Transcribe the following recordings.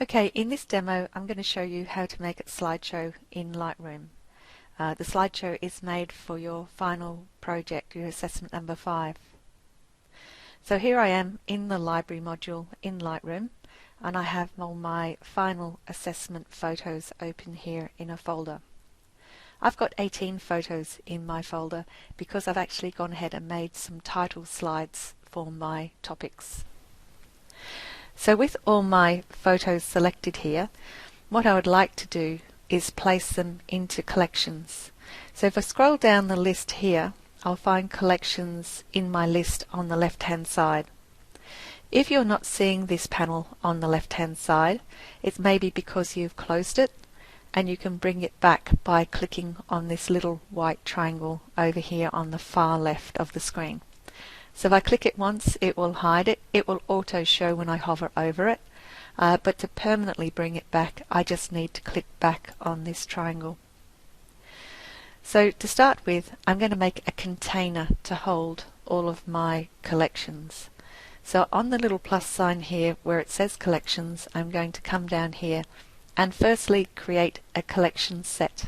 Okay, in this demo I'm going to show you how to make a slideshow in Lightroom. The slideshow is made for your final project, your assessment number 5. So here I am in the library module in Lightroom, and I have all my final assessment photos open here in a folder. I've got 18 photos in my folder because I've actually gone ahead and made some title slides for my topics. So with all my photos selected here, what I would like to do is place them into collections. So if I scroll down the list here, I'll find collections in my list on the left hand side. If you're not seeing this panel on the left hand side, it's maybe because you've closed it, and you can bring it back by clicking on this little white triangle over here on the far left of the screen. So if I click it once, it will hide it. It will auto show when I hover over it. But to permanently bring it back, I just need to click back on this triangle. So to start with, I'm going to make a container to hold all of my collections. So on the little plus sign here where it says collections, I'm going to come down here and firstly create a collection set.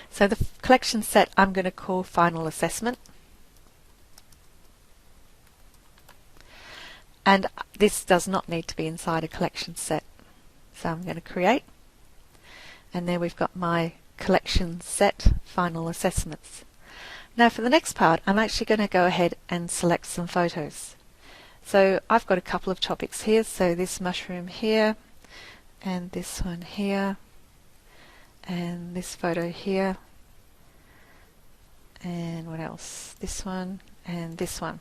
So the collection set I'm going to call Final Assessment. And this does not need to be inside a collection set. So I'm going to create, and there we've got my collection set Final Assessments. Now for the next part, I'm actually going to go ahead and select some photos. So I've got a couple of topics here, so this mushroom here, and this one here, and this photo here, and what else? This one, and this one.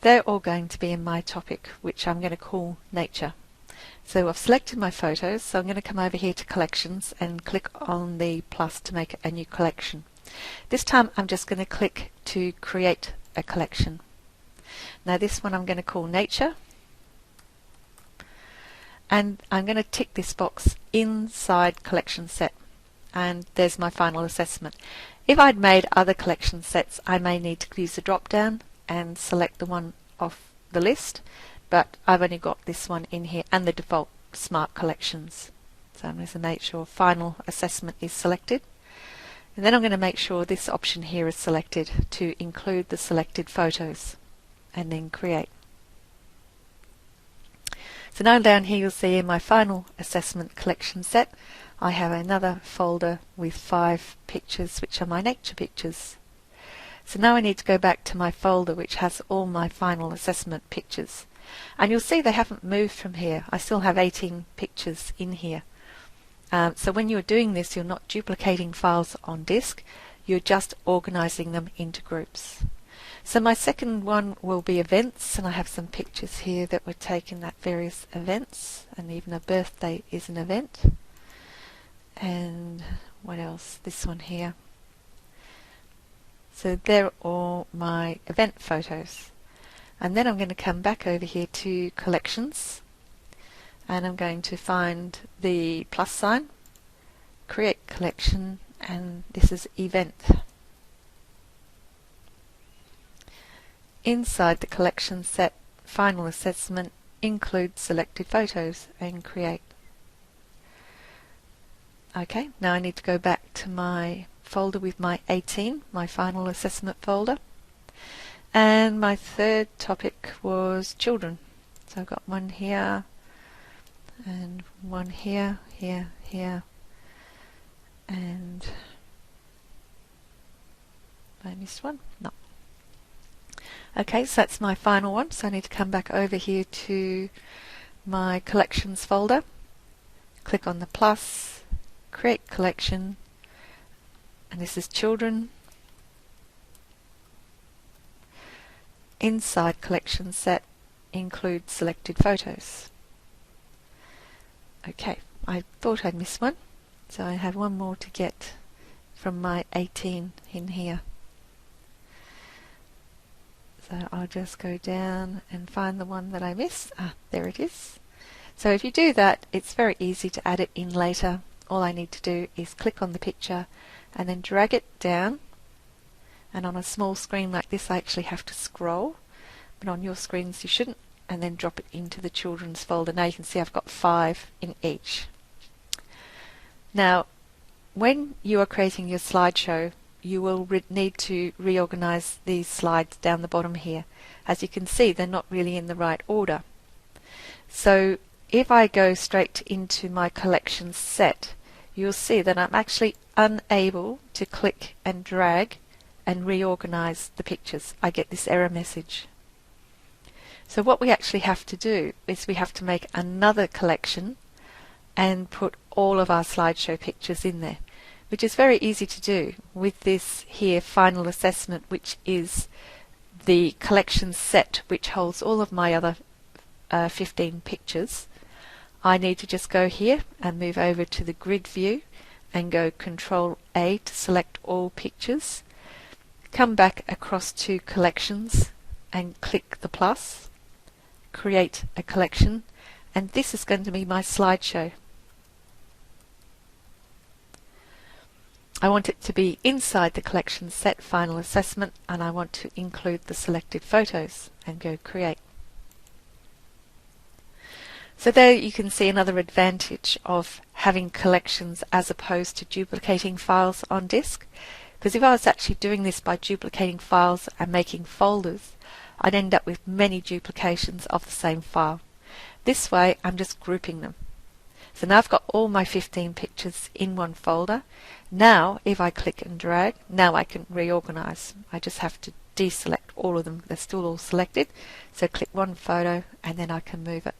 They're all going to be in my topic, which I'm going to call Nature. So I've selected my photos, so I'm going to come over here to Collections and click on the plus to make a new collection. This time I'm just going to click to create a collection. Now this one I'm going to call Nature, and I'm going to tick this box inside Collection Set, and there's my Final Assessment. If I'd made other collection sets, I may need to use the drop down and select the one off the list, but I've only got this one in here and the default Smart Collections. So I'm going to make sure Final Assessment is selected, and then I'm going to make sure this option here is selected to include the selected photos, and then create. So now down here you'll see in my Final Assessment collection set I have another folder with 5 pictures which are my nature pictures. So now I need to go back to my folder which has all my Final Assessment pictures. And you'll see they haven't moved from here. I still have 18 pictures in here. So when you're doing this, you're not duplicating files on disk, you're just organizing them into groups. So my second one will be events, and I have some pictures here that were taken at various events, and even a birthday is an event. And what else? This one here. So they're all my event photos. And then I'm going to come back over here to Collections, and I'm going to find the plus sign, create collection, and this is Event. Inside the collection set, Final Assessment, include selected photos, and create. Okay, now I need to go back to my folder with my 18, my Final Assessment folder. And my third topic was children. So I've got one here, and one here, here, here, and I missed one? No. Okay, so that's my final one, so I need to come back over here to my collections folder, click on the plus, create collection, and this is children. Inside collection set, include selected photos. Okay, I thought I'd missed one, so I have one more to get from my 18 in here. So I'll just go down and find the one that I missed. There it is. So if you do that, it's very easy to add it in later. All I need to do is click on the picture and then drag it down, and on a small screen like this I actually have to scroll, but on your screens you shouldn't. and then drop it into the children's folder. Now you can see I've got 5 in each. Now, when you are creating your slideshow, you will need to reorganize these slides down the bottom here. As you can see, they're not really in the right order. So if I go straight into my collection set, you'll see that I'm actually unable to click and drag and reorganize the pictures. I get this error message. So what we actually have to do is we have to make another collection and put all of our slideshow pictures in there, which is very easy to do with this here final assessment, which is the collection set which holds all of my other 15 pictures. I need to just go here and move over to the grid view and go Control A to select all pictures. Come back across to collections and click the plus, create a collection, and this is going to be my slideshow. I want it to be inside the collection set final assessment, and I want to include the selected photos and go create. So there you can see another advantage of having collections as opposed to duplicating files on disk. Because if I was actually doing this by duplicating files and making folders, I'd end up with many duplications of the same file. This way I'm just grouping them. So now I've got all my 15 pictures in one folder. Now if I click and drag, now I can reorganize. I just have to deselect all of them. They're still all selected. So click one photo and then I can move it.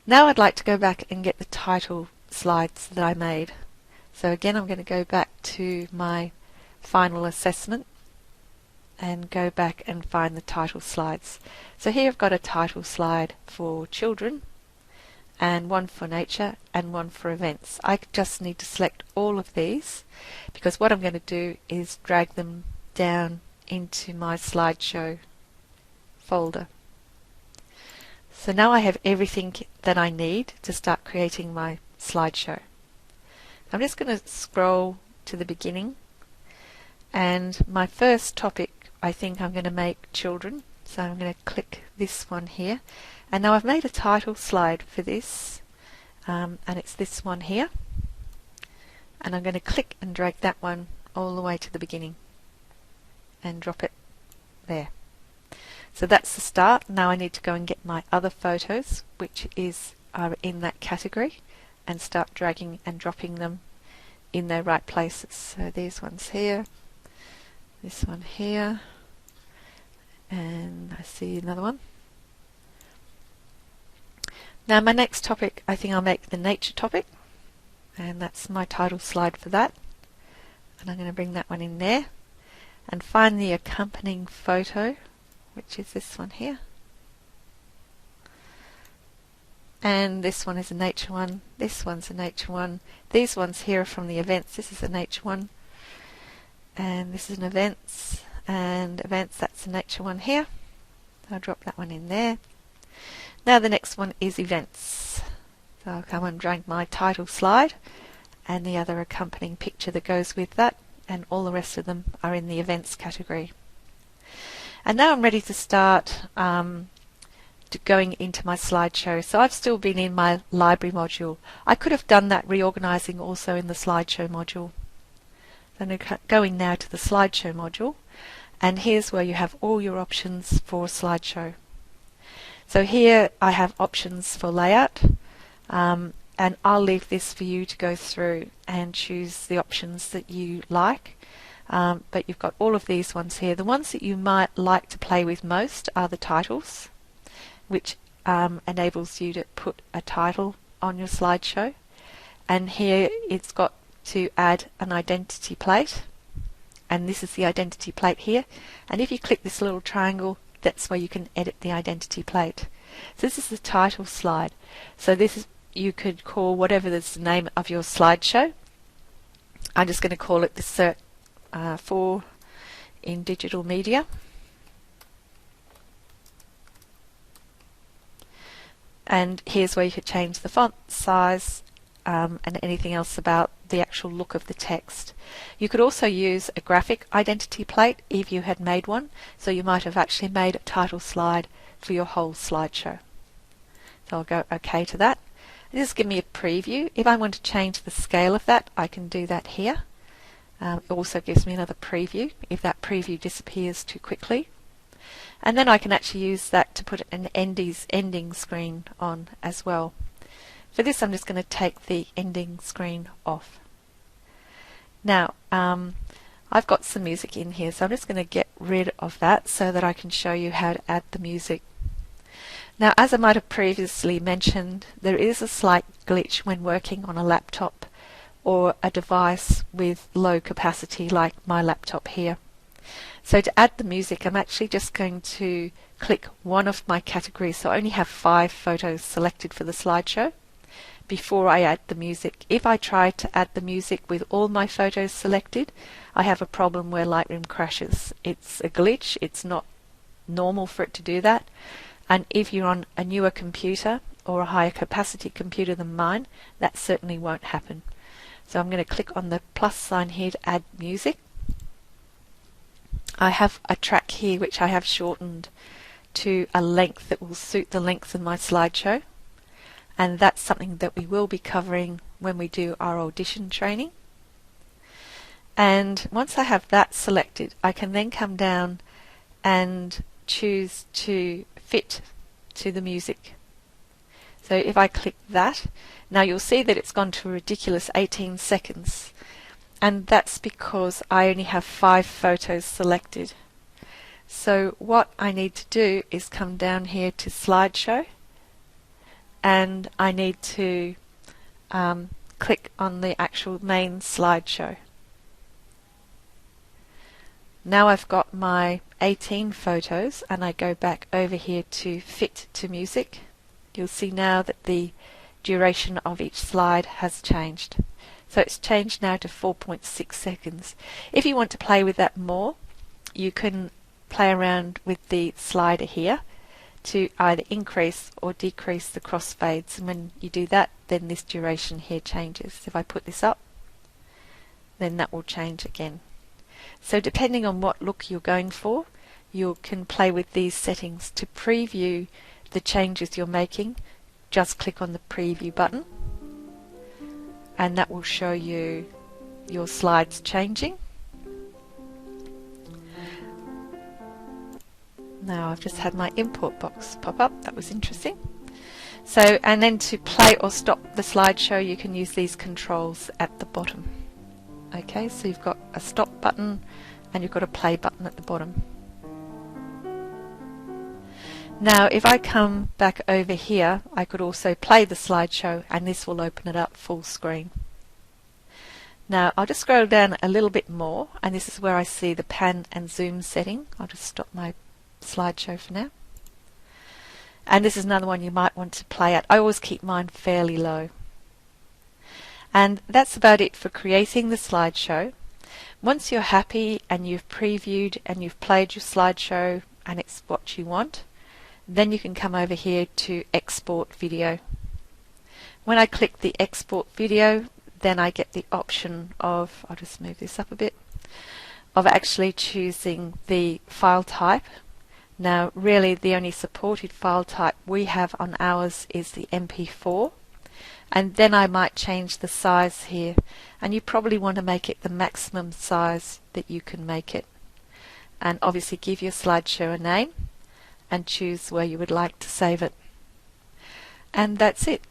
Now I'd like to go back and get the title slides that I made. So again, I'm going to go back to my final assessment and go back and find the title slides. So here I've got a title slide for children and one for nature and one for events. I just need to select all of these because what I'm going to do is drag them down into my slideshow folder. So now I have everything that I need to start creating my slideshow. I'm just going to scroll to the beginning, and my first topic I think I'm going to make children. So I'm going to click this one here, and now I've made a title slide for this, and it's this one here, and I'm going to click and drag that one all the way to the beginning and drop it there. So that's the start. Now I need to go and get my other photos, which are in that category, and start dragging and dropping them in their right places. So these ones here, this one here, and I see another one. Now my next topic, I think I'll make the nature topic, and that's my title slide for that. And I'm going to bring that one in there and find the accompanying photo, which is this one here. And this one is a nature one, this one's a nature one, these ones here are from the events. This is a nature one, and this is an events, and events, that's a nature one here. I'll drop that one in there. Now the next one is events. So I'll come and drag my title slide and the other accompanying picture that goes with that, and all the rest of them are in the events category. And now I'm ready to start going into my slideshow. So I've still been in my library module. I could have done that reorganizing also in the slideshow module. So I'm going now to the slideshow module, and here's where you have all your options for slideshow. So here I have options for layout, and I'll leave this for you to go through and choose the options that you like. But you've got all of these ones here. The ones that you might like to play with most are the titles, which enables you to put a title on your slideshow. And here it's got to add an identity plate, and this is the identity plate here. And if you click this little triangle, that's where you can edit the identity plate. So this is the title slide. So this is, you could call whatever is the name of your slideshow. I'm just going to call it the Cert 4 in digital media. And here's where you could change the font size and anything else about the actual look of the text. You could also use a graphic identity plate if you had made one, so you might have actually made a title slide for your whole slideshow. So I'll go OK to that. This give me a preview. If I want to change the scale of that, I can do that here. It also gives me another preview if that preview disappears too quickly. And then I can actually use that to put an ending screen on as well. For this, I'm just going to take the ending screen off. Now, I've got some music in here, so I'm just going to get rid of that so that I can show you how to add the music. Now, as I might have previously mentioned, there is a slight glitch when working on a laptop or a device with low capacity like my laptop here. So to add the music, I'm actually just going to click one of my categories. So I only have 5 photos selected for the slideshow before I add the music. If I try to add the music with all my photos selected, I have a problem where Lightroom crashes. It's a glitch. It's not normal for it to do that. And if you're on a newer computer or a higher capacity computer than mine, that certainly won't happen. So I'm going to click on the plus sign here to add music. I have a track here which I have shortened to a length that will suit the length of my slideshow, and that's something that we will be covering when we do our audition training. And once I have that selected, I can then come down and choose to fit to the music. So if I click that, now you'll see that it's gone to a ridiculous 18 seconds. And that's because I only have 5 photos selected. So what I need to do is come down here to slideshow, and I need to click on the actual main slideshow. Now I've got my 18 photos and I go back over here to fit to music. You'll see now that the duration of each slide has changed. So it's changed now to 4.6 seconds. If you want to play with that more, you can play around with the slider here to either increase or decrease the crossfades. And when you do that, then this duration here changes. If I put this up, then that will change again. So depending on what look you're going for, you can play with these settings. To preview the changes you're making, just click on the preview button, and that will show you your slides changing. Now I've just had my import box pop up. That was interesting. So, and then to play or stop the slideshow, you can use these controls at the bottom. Okay, so you've got a stop button and you've got a play button at the bottom. Now if I come back over here, I could also play the slideshow and this will open it up full screen. Now I'll just scroll down a little bit more, and this is where I see the pan and zoom setting. I'll just stop my slideshow for now. And this is another one you might want to play at. I always keep mine fairly low. And that's about it for creating the slideshow. Once you're happy and you've previewed and you've played your slideshow and it's what you want, then you can come over here to export video. When I click the export video, then I get the option of, I'll just move this up a bit, of actually choosing the file type. Now really the only supported file type we have on ours is the MP4, and then I might change the size here, and you probably want to make it the maximum size that you can make it, and obviously give your slideshow a name and choose where you would like to save it. And that's it.